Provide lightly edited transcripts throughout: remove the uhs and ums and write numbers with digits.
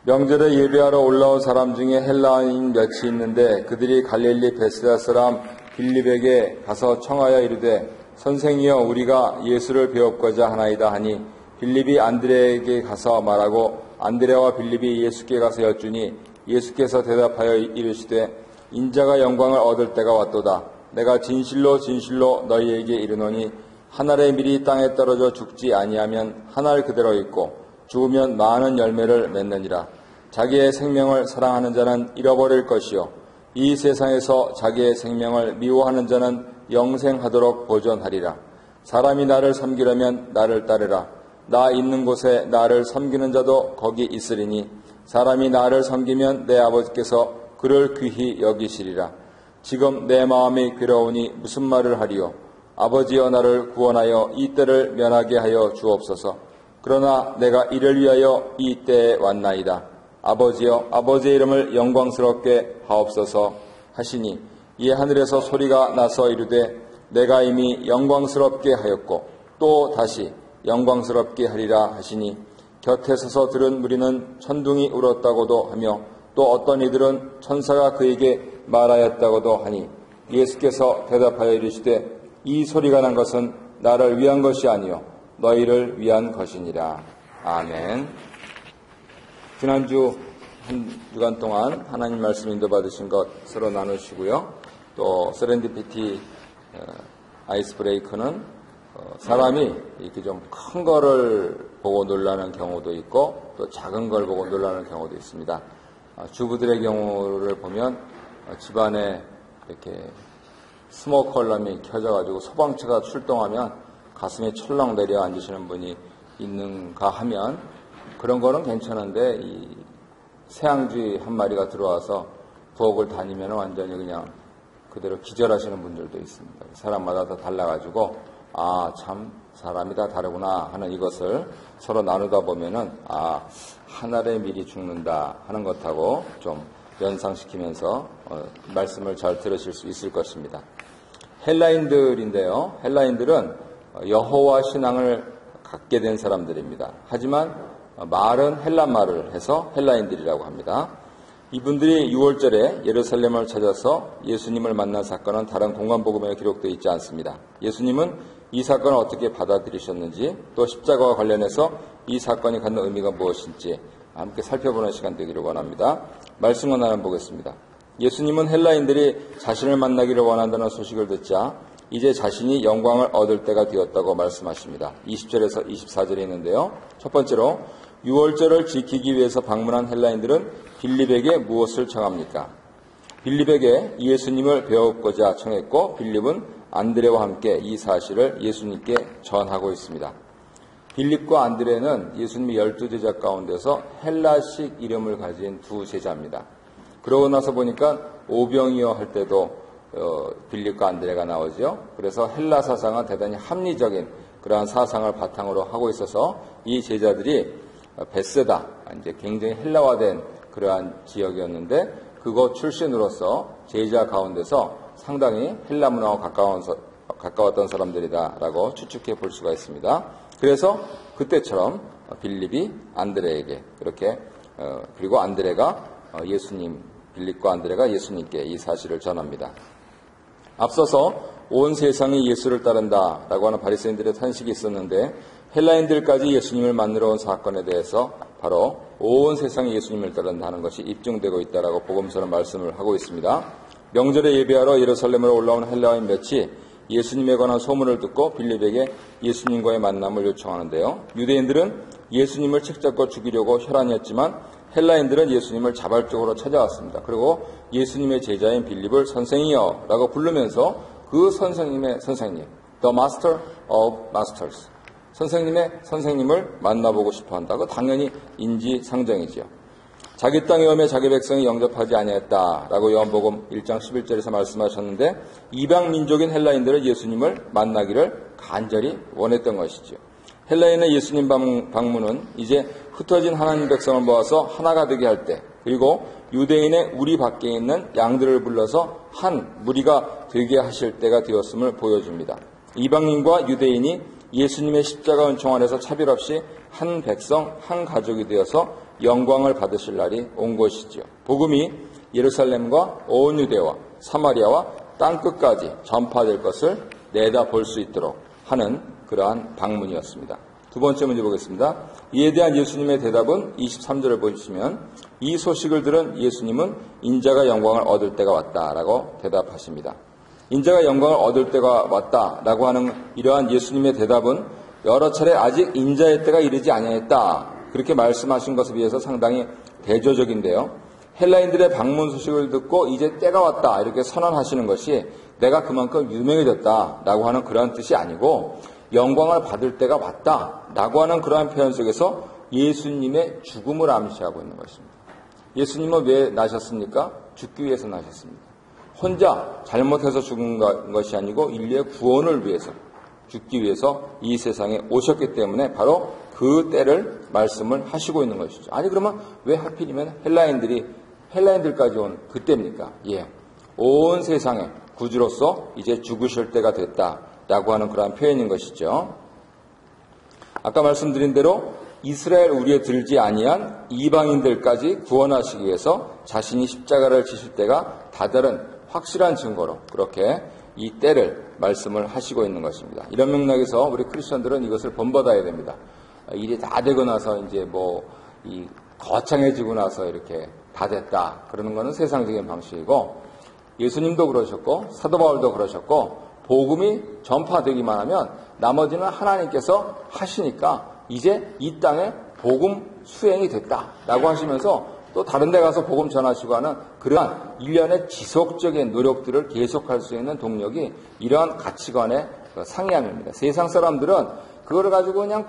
명절에 예배하러 올라온 사람 중에 헬라인 몇이 있는데 그들이 갈릴리 베스다 사람 빌립에게 가서 청하여 이르되 선생이여 우리가 예수를 배웁고자 하나이다 하니 빌립이 안드레에게 가서 말하고 안드레와 빌립이 예수께 가서 여쭈니 예수께서 대답하여 이르시되 인자가 영광을 얻을 때가 왔도다. 내가 진실로 진실로 너희에게 이르노니 한 알의 밀이 땅에 떨어져 죽지 아니하면 한 알 그대로 있고 죽으면 많은 열매를 맺느니라. 자기의 생명을 사랑하는 자는 잃어버릴 것이요 이 세상에서 자기의 생명을 미워하는 자는 영생하도록 보존하리라. 사람이 나를 섬기려면 나를 따르라. 나 있는 곳에 나를 섬기는 자도 거기 있으리니 사람이 나를 섬기면 내 아버지께서 그를 귀히 여기시리라. 지금 내 마음이 괴로우니 무슨 말을 하리요. 아버지여 나를 구원하여 이 때를 면하게 하여 주옵소서. 그러나 내가 이를 위하여 이 때에 왔나이다. 아버지여 아버지의 이름을 영광스럽게 하옵소서 하시니 이에 하늘에서 소리가 나서 이르되 내가 이미 영광스럽게 하였고 또 다시 영광스럽게 하리라 하시니 곁에 서서 들은 무리는 천둥이 울었다고도 하며 또 어떤 이들은 천사가 그에게 말하였다고도 하니 예수께서 대답하여 이르시되 이 소리가 난 것은 나를 위한 것이 아니요 너희를 위한 것이니라. 아멘. 지난주 한 주간 동안 하나님 말씀 인도받으신 것 서로 나누시고요. 또 세렌디피티 아이스 브레이크는 사람이 이렇게 좀 큰 거를 보고 놀라는 경우도 있고 또 작은 걸 보고 놀라는 경우도 있습니다. 주부들의 경우를 보면 집안에 이렇게 스모크 얼람이 켜져가지고 소방차가 출동하면 가슴에 철렁 내려앉으시는 분이 있는가 하면 그런 거는 괜찮은데 이 새앙쥐 한 마리가 들어와서 부엌을 다니면 완전히 그냥 그대로 기절하시는 분들도 있습니다. 사람마다 다 달라가지고 아, 참 사람이 다 다르구나 하는 이것을 서로 나누다 보면은 한 알의 밀이 죽는다 하는 것하고 좀 연상시키면서 말씀을 잘 들으실 수 있을 것입니다. 헬라인들인데요. 헬라인들은 여호와 신앙을 갖게 된 사람들입니다. 하지만 말은 헬라 말을 해서 헬라인들이라고 합니다. 이분들이 6월절에 예루살렘을 찾아서 예수님을 만난 사건은 다른 공간복음에 기록되어 있지 않습니다. 예수님은 이 사건을 어떻게 받아들이셨는지 또 십자가와 관련해서 이 사건이 갖는 의미가 무엇인지 함께 살펴보는 시간 되기를 원합니다. 말씀을 나눠보겠습니다. 예수님은 헬라인들이 자신을 만나기를 원한다는 소식을 듣자 이제 자신이 영광을 얻을 때가 되었다고 말씀하십니다. 20절에서 24절에 있는데요. 첫 번째로 6월절을 지키기 위해서 방문한 헬라인들은 빌립에게 무엇을 청합니까? 빌립에게 예수님을 배우고자 청했고 빌립은 안드레와 함께 이 사실을 예수님께 전하고 있습니다. 빌립과 안드레는 예수님의 12제자 가운데서 헬라식 이름을 가진 두 제자입니다. 그러고 나서 보니까 오병이어 할 때도 빌립과 안드레가 나오죠. 그래서 헬라 사상은 대단히 합리적인 그러한 사상을 바탕으로 하고 있어서 이 제자들이 베세다, 이제 굉장히 헬라화된 그러한 지역이었는데 그곳 출신으로서 제자 가운데서 상당히 헬라 문화와 가까웠던 사람들이다라고 추측해 볼 수가 있습니다. 그래서 그때처럼 빌립이 안드레에게 그렇게 그리고 안드레가 빌립과 안드레가 예수님께 이 사실을 전합니다. 앞서서 온 세상이 예수를 따른다라고 하는 바리새인들의 탄식이 있었는데 헬라인들까지 예수님을 만나러 온 사건에 대해서 바로 온 세상이 예수님을 따른다는 것이 입증되고 있다라고 복음서는 말씀을 하고 있습니다. 명절에 예배하러 예루살렘으로 올라온 헬라인 몇이 예수님에 관한 소문을 듣고 빌립에게 예수님과의 만남을 요청하는데요. 유대인들은 예수님을 책잡고 죽이려고 혈안이었지만 헬라인들은 예수님을 자발적으로 찾아왔습니다. 그리고 예수님의 제자인 빌립을 선생이여 라고 부르면서 그 선생님의 선생님, The Master of Masters, 선생님의 선생님을 만나보고 싶어한다. 그 당연히 인지상정이지요. 자기 땅에 오매 자기 백성이 영접하지 아니했다라고 요한복음 1장 11절에서 말씀하셨는데 이방 민족인 헬라인들은 예수님을 만나기를 간절히 원했던 것이죠. 헬라인의 예수님 방문은 이제 흩어진 하나님 백성을 모아서 하나가 되게 할 때, 그리고 유대인의 우리 밖에 있는 양들을 불러서 한 무리가 되게 하실 때가 되었음을 보여줍니다. 이방인과 유대인이 예수님의 십자가 은총 안에서 차별 없이 한 백성, 한 가족이 되어서 영광을 받으실 날이 온 것이지요. 복음이 예루살렘과 온 유대와 사마리아와 땅끝까지 전파될 것을 내다볼 수 있도록 하는 그러한 방문이었습니다. 두 번째 문제 보겠습니다. 이에 대한 예수님의 대답은 23절을 보시면 이 소식을 들은 예수님은 인자가 영광을 얻을 때가 왔다라고 대답하십니다. 인자가 영광을 얻을 때가 왔다라고 하는 이러한 예수님의 대답은 여러 차례 아직 인자의 때가 이르지 아니하였다 그렇게 말씀하신 것에 비해서 상당히 대조적인데요. 헬라인들의 방문 소식을 듣고 이제 때가 왔다 이렇게 선언하시는 것이 내가 그만큼 유명해졌다라고 하는 그러한 뜻이 아니고 영광을 받을 때가 왔다라고 하는 그러한 표현 속에서 예수님의 죽음을 암시하고 있는 것입니다. 예수님은 왜 나셨습니까? 죽기 위해서 나셨습니다. 혼자 잘못해서 죽은 것이 아니고 인류의 구원을 위해서 죽기 위해서 이 세상에 오셨기 때문에 바로 그 때를 말씀을 하시고 있는 것이죠. 아니 그러면 왜 하필이면 헬라인들까지 온 그때입니까? 예, 온 세상에 구주로서 이제 죽으실 때가 됐다라고 하는 그러한 표현인 것이죠. 아까 말씀드린 대로 이스라엘 우리에 들지 아니한 이방인들까지 구원하시기 위해서 자신이 십자가를 지실 때가 다다른 확실한 증거로 그렇게 이 때를 말씀을 하시고 있는 것입니다. 이런 맥락에서 우리 크리스천들은 이것을 본받아야 됩니다. 일이 다 되고 나서 이제 이 거창해지고 나서 이렇게 다 됐다 그러는 것은 세상적인 방식이고 예수님도 그러셨고 사도 바울도 그러셨고 복음이 전파되기만 하면 나머지는 하나님께서 하시니까 이제 이 땅에 복음 수행이 됐다라고 하시면서 또 다른 데 가서 복음 전하시고 하는 그러한 일련의 지속적인 노력들을 계속할 수 있는 동력이 이러한 가치관의 상이함입니다. 세상 사람들은 그걸 가지고 그냥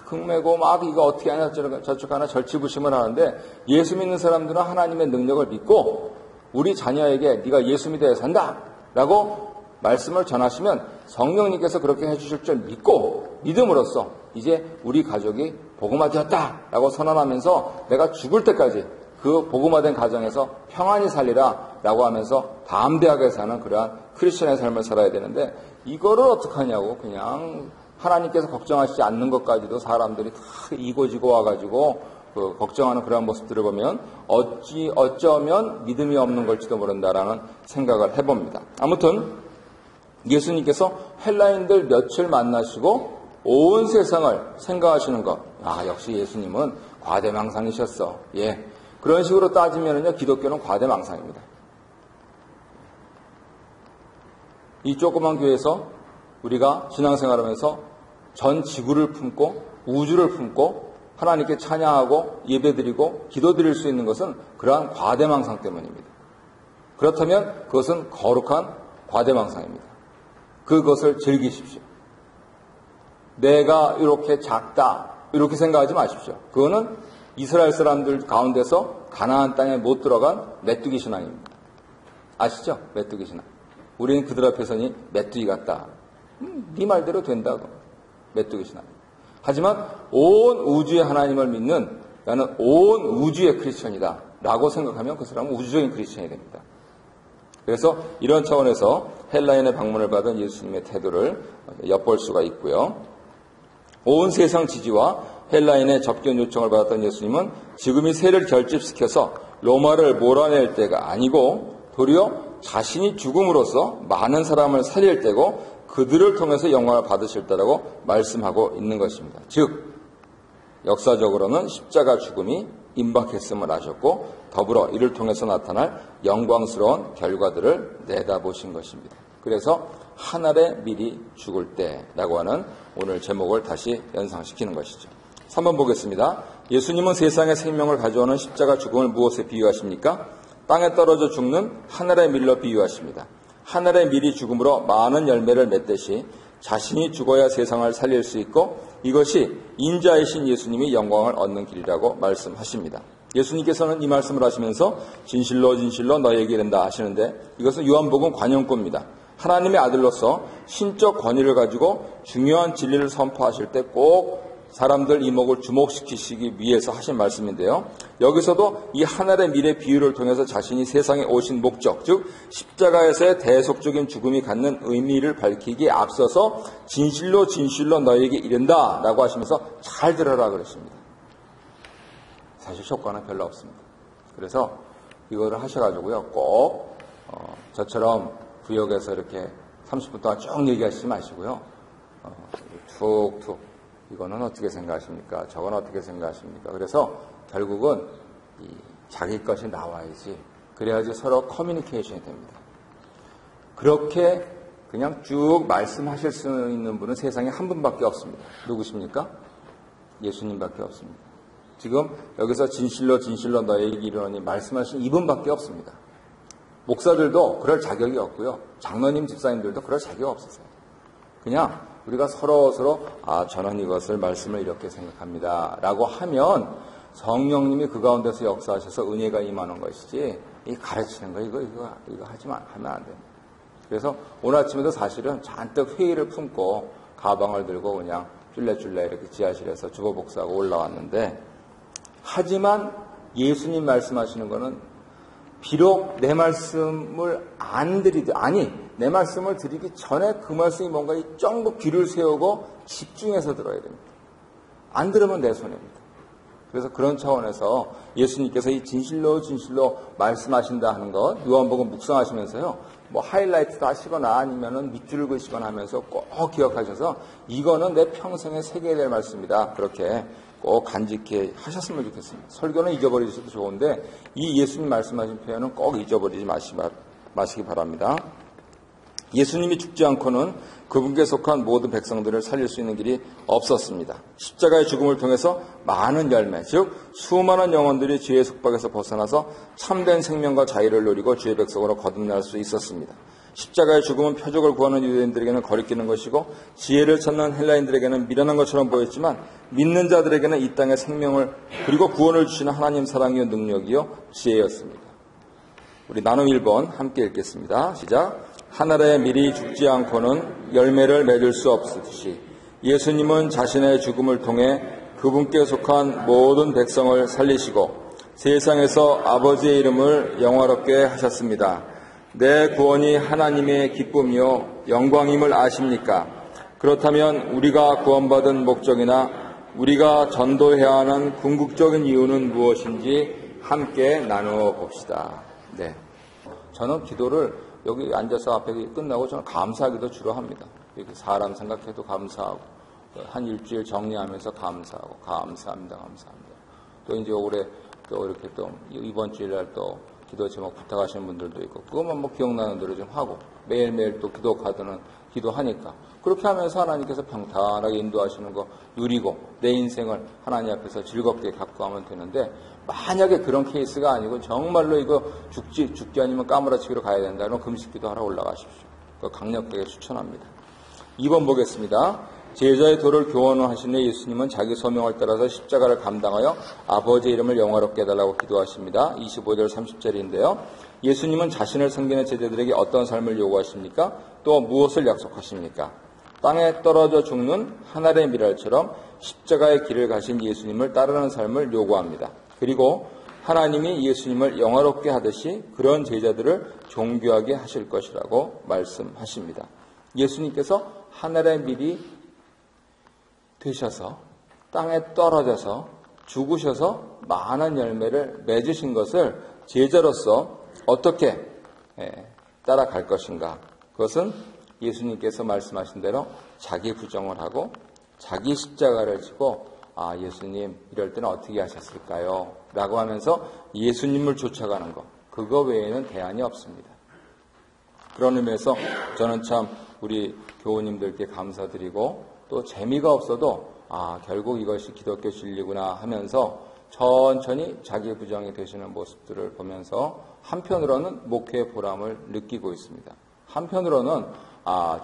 극매고 막 이거 어떻게 하냐 저쪽 하나 절치부심을 하는데 예수 믿는 사람들은 하나님의 능력을 믿고 우리 자녀에게 네가 예수 믿어야 산다라고 말씀을 전하시면 성령님께서 그렇게 해주실 줄 믿고 믿음으로써 이제 우리 가족이 복음화되었다라고 선언하면서 내가 죽을 때까지 그 복음화된 가정에서 평안히 살리라 라고 하면서 담대하게 사는 그러한 크리스천의 삶을 살아야 되는데 이거를 어떡하냐고 그냥 하나님께서 걱정하시지 않는 것까지도 사람들이 다 이고지고 와가지고 걱정하는 그러한 모습들을 보면 어쩌면 믿음이 없는 걸지도 모른다라는 생각을 해봅니다. 아무튼 예수님께서 헬라인들 며칠 만나시고 온 세상을 생각하시는 것. 역시 예수님은 과대망상이셨어. 예. 그런 식으로 따지면은요, 기독교는 과대망상입니다. 이 조그만 교회에서 우리가 신앙생활하면서 전 지구를 품고 우주를 품고 하나님께 찬양하고 예배드리고 기도드릴 수 있는 것은 그러한 과대망상 때문입니다. 그렇다면 그것은 거룩한 과대망상입니다. 그것을 즐기십시오. 내가 이렇게 작다 이렇게 생각하지 마십시오. 그거는 이스라엘 사람들 가운데서 가나안 땅에 못 들어간 메뚜기 신앙입니다. 아시죠? 메뚜기 신앙. 우리는 그들 앞에서는 메뚜기 같다. 네 말대로 된다고. 메뚜기 신앙. 하지만 온 우주의 하나님을 믿는 나는 온 우주의 크리스천이다 라고 생각하면 그 사람은 우주적인 크리스천이 됩니다. 그래서 이런 차원에서 헬라인의 방문을 받은 예수님의 태도를 엿볼 수가 있고요. 온 세상 지지와 헬라인의 접견 요청을 받았던 예수님은 지금이 세를 결집시켜서 로마를 몰아낼 때가 아니고 도리어 자신이 죽음으로써 많은 사람을 살릴 때고 그들을 통해서 영광을 받으실 때라고 말씀하고 있는 것입니다. 즉 역사적으로는 십자가 죽음이 임박했음을 아셨고 더불어 이를 통해서 나타날 영광스러운 결과들을 내다보신 것입니다. 그래서 한 알에 미리 죽을 때라고 하는 오늘 제목을 다시 연상시키는 것이죠. 3번 보겠습니다. 예수님은 세상의 생명을 가져오는 십자가 죽음을 무엇에 비유하십니까? 땅에 떨어져 죽는 하늘의 밀로 비유하십니다. 하늘의 밀이 죽음으로 많은 열매를 맺듯이 자신이 죽어야 세상을 살릴 수 있고 이것이 인자이신 예수님이 영광을 얻는 길이라고 말씀하십니다. 예수님께서는 이 말씀을 하시면서 진실로 진실로 너희에게 이른다 하시는데 이것은 요한복음 관용구입니다. 하나님의 아들로서 신적 권위를 가지고 중요한 진리를 선포하실 때 꼭 사람들 이목을 주목시키시기 위해서 하신 말씀인데요. 여기서도 이 하늘의 미래 비유를 통해서 자신이 세상에 오신 목적, 즉 십자가에서의 대속적인 죽음이 갖는 의미를 밝히기에 앞서서 진실로 진실로 너희에게 이른다 라고 하시면서 잘 들어라 그랬습니다. 사실 효과는 별로 없습니다. 그래서 이거를 하셔가지고요. 꼭 저처럼 구역에서 이렇게 30분 동안 쭉 얘기하시지 마시고요. 툭툭 이거는 어떻게 생각하십니까? 저건 어떻게 생각하십니까? 그래서 결국은 자기 것이 나와야지. 그래야지 서로 커뮤니케이션이 됩니다. 그렇게 그냥 쭉 말씀하실 수 있는 분은 세상에 한 분밖에 없습니다. 누구십니까? 예수님밖에 없습니다. 지금 여기서 진실로 진실로 너에게 이르노니 말씀하신 이분밖에 없습니다. 목사들도 그럴 자격이 없고요. 장로님 집사님들도 그럴 자격이 없으세요. 그냥 우리가 서로 저는 이것을 말씀을 이렇게 생각합니다 라고 하면 성령님이 그 가운데서 역사하셔서 은혜가 임하는 것이지 이 가르치는 거 이거 하면 안 됩니다. 그래서 오늘 아침에도 사실은 잔뜩 회의를 품고 가방을 들고 그냥 쫄래쫄래 이렇게 지하실에서 주보 복사하고 올라왔는데, 하지만 예수님 말씀하시는 거는 비록 내 말씀을 내 말씀을 드리기 전에 그 말씀이 뭔가 쫑긋 귀를 세우고 집중해서 들어야 됩니다. 안 들으면 내 손해입니다. 그래서 그런 차원에서 예수님께서 이 진실로 말씀하신다 하는 것, 요한복음 묵상하시면서요, 뭐 하이라이트도 하시거나 아니면은 밑줄을 그시거나 하면서 꼭 기억하셔서 이거는 내 평생에 새겨야 될 말씀이다. 그렇게 꼭 간직히 하셨으면 좋겠습니다. 설교는 잊어버리셔도 좋은데 이 예수님 말씀하신 표현은 꼭 잊어버리지 마시기 바랍니다. 예수님이 죽지 않고는 그분께 속한 모든 백성들을 살릴 수 있는 길이 없었습니다. 십자가의 죽음을 통해서 많은 열매, 즉 수많은 영혼들이 죄의 속박에서 벗어나서 참된 생명과 자유를 누리고 주의 백성으로 거듭날 수 있었습니다. 십자가의 죽음은 표적을 구하는 유대인들에게는 거리끼는 것이고 지혜를 찾는 헬라인들에게는 미련한 것처럼 보였지만 믿는 자들에게는 이 땅의 생명을 그리고 구원을 주시는 하나님 사랑이요 능력이요 지혜였습니다. 우리 나눔 1번 함께 읽겠습니다. 시작. 하늘에 미리 죽지 않고는 열매를 맺을 수 없듯이 예수님은 자신의 죽음을 통해 그분께 속한 모든 백성을 살리시고 세상에서 아버지의 이름을 영화롭게 하셨습니다. 내 구원이 하나님의 기쁨이요 영광임을 아십니까? 그렇다면 우리가 구원받은 목적이나 우리가 전도해야 하는 궁극적인 이유는 무엇인지 함께 나누어 봅시다. 네, 저는 기도를 여기 앉아서 앞에 끝나고 저는 감사하기도 주로 합니다. 이렇게 사람 생각해도 감사하고 한 일주일 정리하면서 감사하고 감사합니다. 또 이제 올해 또 이렇게 또 이번 주일날 또 기도 제목 부탁하시는 분들도 있고 그것만 뭐 기억나는 대로 좀 하고 매일매일 또 기도 카드는 기도하니까 그렇게 하면서 하나님께서 평탄하게 인도하시는 거 누리고 내 인생을 하나님 앞에서 즐겁게 갖고 가면 되는데, 만약에 그런 케이스가 아니고 정말로 이거 죽지 아니면 까무라치기로 가야 된다. 그럼 금식기도 하러 올라가십시오. 그거 강력하게 추천합니다. 2번 보겠습니다. 제자의 도를 교원하시는 예수님은 자기 소명을 따라서 십자가를 감당하여 아버지의 이름을 영화롭게 해달라고 기도하십니다. 25절 30절인데요. 예수님은 자신을 섬기는 제자들에게 어떤 삶을 요구하십니까? 또 무엇을 약속하십니까? 땅에 떨어져 죽는 하늘의 미랄처럼 십자가의 길을 가신 예수님을 따르는 삶을 요구합니다. 그리고 하나님이 예수님을 영화롭게 하듯이 그런 제자들을 존귀하게 하실 것이라고 말씀하십니다. 예수님께서 하늘의 밀이 되셔서 땅에 떨어져서 죽으셔서 많은 열매를 맺으신 것을 제자로서 어떻게 따라갈 것인가? 그것은 예수님께서 말씀하신 대로 자기 부정을 하고 자기 십자가를 지고 예수님 이럴 때는 어떻게 하셨을까요? 라고 하면서 예수님을 쫓아가는 것, 그거 외에는 대안이 없습니다. 그런 의미에서 저는 참 우리 교우님들께 감사드리고 또 재미가 없어도 결국 이것이 기독교 진리구나 하면서 천천히 자기 부정이 되시는 모습들을 보면서 한편으로는 목회의 보람을 느끼고 있습니다. 한편으로는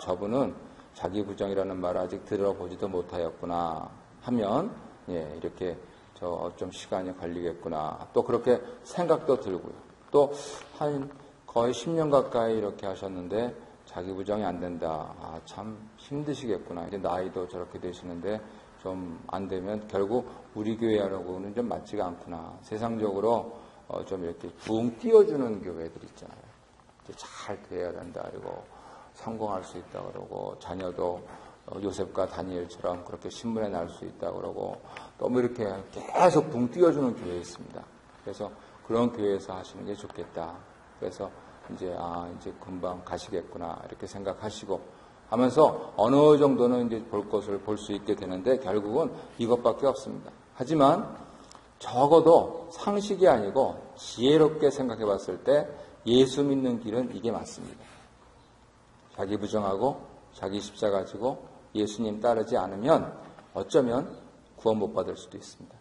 저분은 자기 부정이라는 말을 아직 들어보지도 못하였구나 하면 이렇게 좀 시간이 걸리겠구나 또 그렇게 생각도 들고요. 또 한 거의 10년 가까이 이렇게 하셨는데 자기 부정이 안 된다. 참 힘드시겠구나. 이제 나이도 저렇게 되시는데 좀 안 되면 결국 우리 교회하고는 좀 맞지가 않구나. 세상적으로 좀 이렇게 붕 띄워주는 교회들 있잖아요. 이제 잘 돼야 된다. 그리고 성공할 수 있다 그러고 자녀도 요셉과 다니엘처럼 그렇게 신문에 날 수 있다고 그러고 너무 이렇게 계속 붕 띄워주는 교회에 있습니다. 그래서 그런 교회에서 하시는 게 좋겠다. 그래서 이제 금방 가시겠구나 이렇게 생각하시고 하면서 어느 정도는 이제 볼 것을 볼 수 있게 되는데 결국은 이것밖에 없습니다. 하지만 적어도 상식이 아니고 지혜롭게 생각해 봤을 때 예수 믿는 길은 이게 맞습니다. 자기 부정하고 자기 십자가 지고 예수님 따르지 않으면 어쩌면 구원 못 받을 수도 있습니다.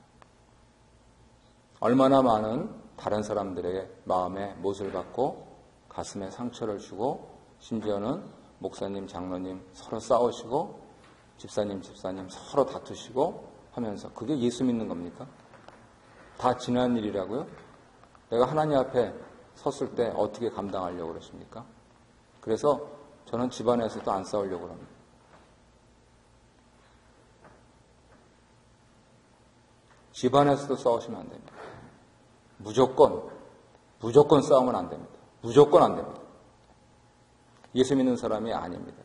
얼마나 많은 다른 사람들에게 마음에 못을 받고 가슴에 상처를 주고 심지어는 목사님, 장로님 서로 싸우시고 집사님 서로 다투시고 하면서 그게 예수 믿는 겁니까? 다 지난 일이라고요? 내가 하나님 앞에 섰을 때 어떻게 감당하려고 그러십니까? 그래서 저는 집안에서도 안 싸우려고 합니다. 집안에서도 싸우시면 안 됩니다. 무조건 싸우면 안 됩니다. 무조건 안 됩니다. 예수 믿는 사람이 아닙니다.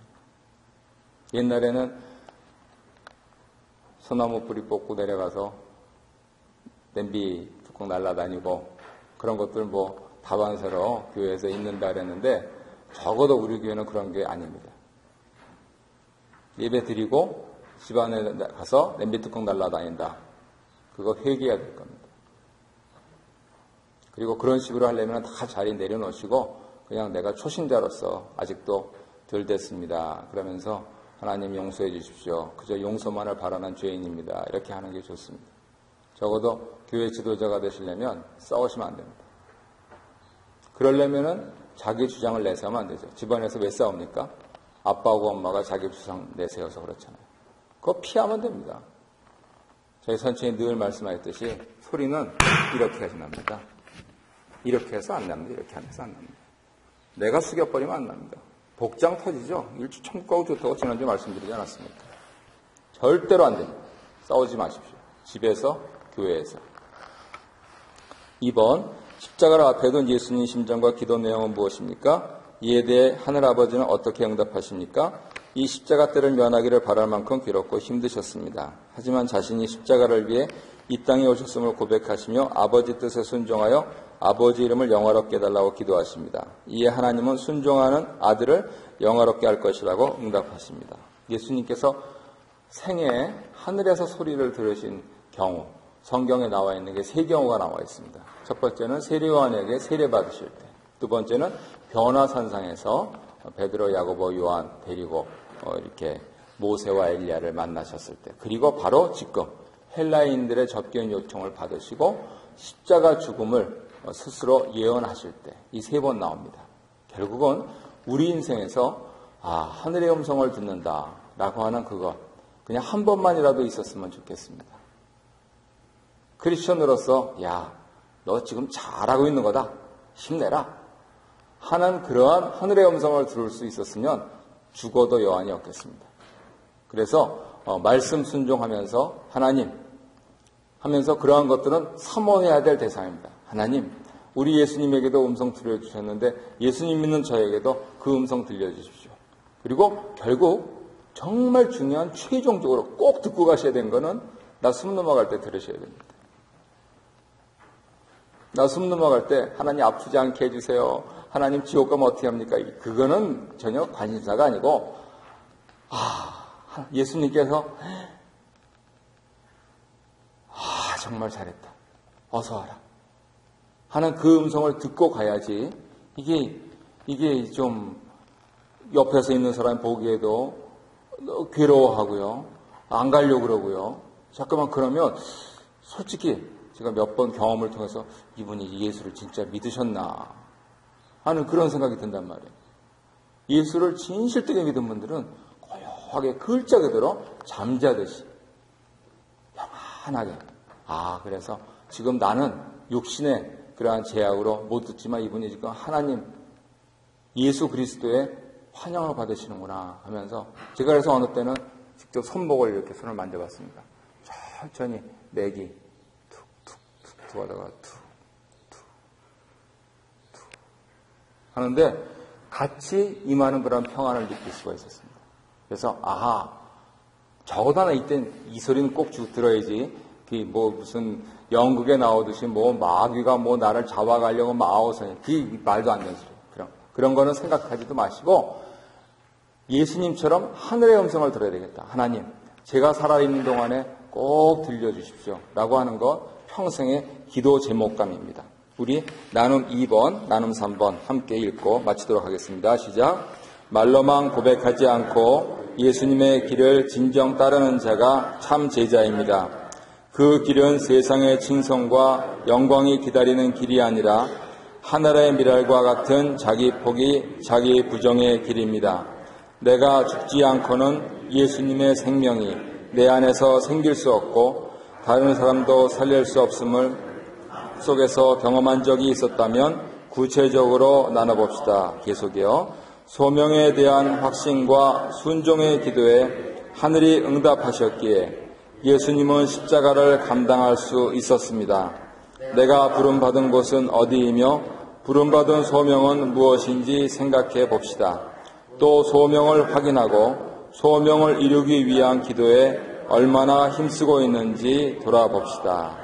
옛날에는 소나무 뿌리 뽑고 내려가서 냄비 뚜껑 날라다니고 그런 것들 다반사로 교회에서 있는다 그랬는데 적어도 우리 교회는 그런 게 아닙니다. 예배 드리고 집안에 가서 냄비 뚜껑 날라다닌다. 그거 회개해야 될 겁니다. 그리고 그런 식으로 하려면 다 자리 내려놓으시고 그냥 내가 초신자로서 아직도 덜 됐습니다. 그러면서 하나님 용서해 주십시오. 그저 용서만을 바라는 죄인입니다. 이렇게 하는 게 좋습니다. 적어도 교회 지도자가 되시려면 싸우시면 안 됩니다. 그러려면은 자기 주장을 내세우면 안 되죠. 집안에서 왜 싸웁니까? 아빠하고 엄마가 자기 주장 내세워서 그렇잖아요. 그거 피하면 됩니다. 저희 선생님이 늘 말씀하셨듯이 소리는 이렇게 해서 납니다. 이렇게 해서 안 납니다. 이렇게 하면서 안 납니다. 내가 숙여버리면 안 납니다. 복장 터지죠? 일주 천국 가고 좋다고 지난주에 말씀드리지 않았습니까? 절대로 안 됩니다. 싸우지 마십시오. 집에서, 교회에서. 2번, 십자가를 앞에 둔 예수님 심정과 기도 내용은 무엇입니까? 이에 대해 하늘아버지는 어떻게 응답하십니까? 이 십자가 때를 면하기를 바랄 만큼 괴롭고 힘드셨습니다. 하지만 자신이 십자가를 위해 이 땅에 오셨음을 고백하시며 아버지 뜻에 순종하여 아버지 이름을 영화롭게 해달라고 기도하십니다. 이에 하나님은 순종하는 아들을 영화롭게 할 것이라고 응답하십니다. 예수님께서 생애 하늘에서 소리를 들으신 경우, 성경에 나와 있는 게 세 경우가 나와 있습니다. 첫 번째는 세례요한에게 세례 받으실 때, 두 번째는 변화산상에서 베드로, 야고보, 요한 데리고 이렇게 모세와 엘리야를 만나셨을 때, 그리고 바로 지금 헬라인들의 접견 요청을 받으시고 십자가 죽음을 스스로 예언하실 때 이 세 번 나옵니다. 결국은 우리 인생에서 하늘의 음성을 듣는다라고 하는 그것 그냥 한 번만이라도 있었으면 좋겠습니다. 크리스천으로서 너 지금 잘하고 있는 거다. 힘내라. 하는 그러한 하늘의 음성을 들을 수 있었으면 죽어도 여한이 없겠습니다. 그래서 말씀 순종하면서 하나님 하면서 그러한 것들은 사모해야 될 대상입니다. 하나님, 우리 예수님에게도 음성 들려주셨는데 예수님 믿는 저에게도 그 음성 들려주십시오. 그리고 결국 정말 중요한 최종적으로 꼭 듣고 가셔야 되는 거는 나 숨 넘어갈 때 들으셔야 됩니다. 나 숨 넘어갈 때 하나님 아프지 않게 해주세요. 하나님 지옥 가면 어떻게 합니까? 그거는 전혀 관심사가 아니고 예수님께서 정말 잘했다. 어서 와라. 하는 그 음성을 듣고 가야지 이게 좀 옆에서 있는 사람 보기에도 괴로워하고요. 안 가려고 그러고요. 자꾸만 그러면 솔직히 제가 몇 번 경험을 통해서 이분이 예수를 진짜 믿으셨나 하는 그런 생각이 든단 말이에요. 예수를 진실되게 믿은 분들은 고요하게 글자 그대로 잠자듯이 편안하게 그래서 지금 나는 육신의 그러한 제약으로 못 듣지만 이분이 지금 하나님 예수 그리스도의 환영을 받으시는구나 하면서 제가 그래서 어느 때는 직접 손목을 이렇게 손을 만져봤습니다. 천천히 맥이 툭툭툭 하다가 툭툭툭 하는데 같이 임하는 그런 평안을 느낄 수가 있었습니다. 그래서 적어도 하나 이땐 이 소리는 꼭 들어야지. 뭐 무슨 연극에 나오듯이 뭐 마귀가 뭐 나를 잡아가려고 마오서 그 말도 안 되는 소리. 그런 거는 생각하지도 마시고 예수님처럼 하늘의 음성을 들어야 되겠다. 하나님, 제가 살아있는 동안에 꼭 들려주십시오. 라고 하는 거 평생의 기도 제목감입니다. 우리 나눔 2번, 나눔 3번 함께 읽고 마치도록 하겠습니다. 시작. 말로만 고백하지 않고 예수님의 길을 진정 따르는 자가 참 제자입니다. 그 길은 세상의 칭송과 영광이 기다리는 길이 아니라 하늘의 미랄과 같은 자기 포기, 자기 부정의 길입니다. 내가 죽지 않고는 예수님의 생명이 내 안에서 생길 수 없고 다른 사람도 살릴 수 없음을 속에서 경험한 적이 있었다면 구체적으로 나눠봅시다. 계속이요. 소명에 대한 확신과 순종의 기도에 하늘이 응답하셨기에 예수님은 십자가를 감당할 수 있었습니다. 내가 부름받은 곳은 어디이며 부름받은 소명은 무엇인지 생각해 봅시다. 또 소명을 확인하고 소명을 이루기 위한 기도에 얼마나 힘쓰고 있는지 돌아봅시다.